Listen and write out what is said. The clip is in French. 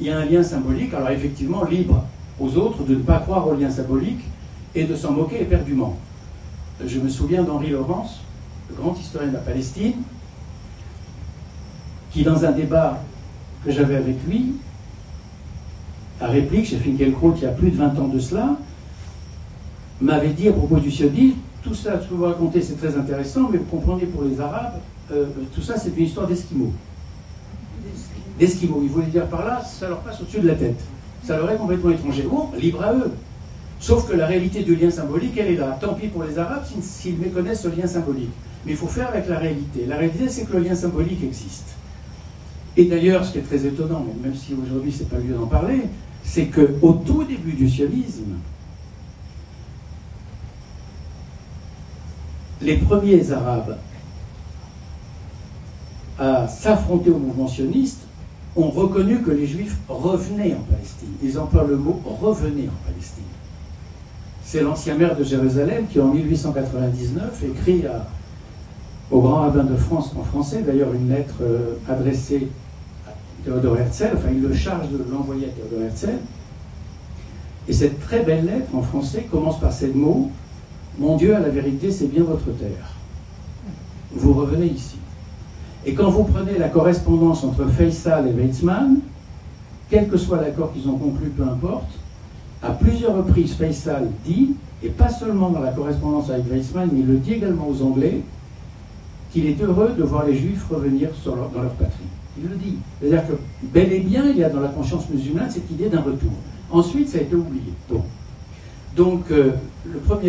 il y a un lien symbolique, alors effectivement libre aux autres de ne pas croire au lien symbolique et de s'en moquer éperdument. Je me souviens d'Henri Laurence, le grand historien de la Palestine, qui dans un débat que j'avais avec lui, à réplique chez Finkielkraut, il y a plus de 20 ans de cela, m'avait dit à propos du sionisme, tout ça, ce que vous racontez, c'est très intéressant, mais vous comprenez, pour les Arabes, tout ça, c'est une histoire d'Esquimaux. D'Esquimaux. Il voulait dire par là, ça leur passe au-dessus de la tête. Ça leur est complètement étranger. Bon, libre à eux. Sauf que la réalité du lien symbolique, elle est là. Tant pis pour les Arabes s'ils méconnaissent ce lien symbolique. Mais il faut faire avec la réalité. La réalité, c'est que le lien symbolique existe. Et d'ailleurs, ce qui est très étonnant, même si aujourd'hui ce n'est pas le lieu d'en parler, c'est qu'au tout début du sionisme, les premiers Arabes à s'affronter au mouvement sioniste ont reconnu que les Juifs revenaient en Palestine. Ils emploient le mot « revenez en Palestine ». C'est l'ancien maire de Jérusalem qui, en 1899, écrit au grand rabbin de France, en français, d'ailleurs une lettre adressée à Théodore Herzl, enfin il le charge de l'envoyer à Théodore Herzl. Et cette très belle lettre en français commence par ces mots « Mon Dieu, à la vérité, c'est bien votre terre. Vous revenez ici. » Et quand vous prenez la correspondance entre Faisal et Weizmann, quel que soit l'accord qu'ils ont conclu, peu importe, à plusieurs reprises, Faisal dit, et pas seulement dans la correspondance avec Weizmann, mais il le dit également aux Anglais, qu'il est heureux de voir les Juifs revenir dans leur patrie. Il le dit. C'est-à-dire que, bel et bien, il y a dans la conscience musulmane cette idée d'un retour. Ensuite, ça a été oublié. Bon. Donc, le premier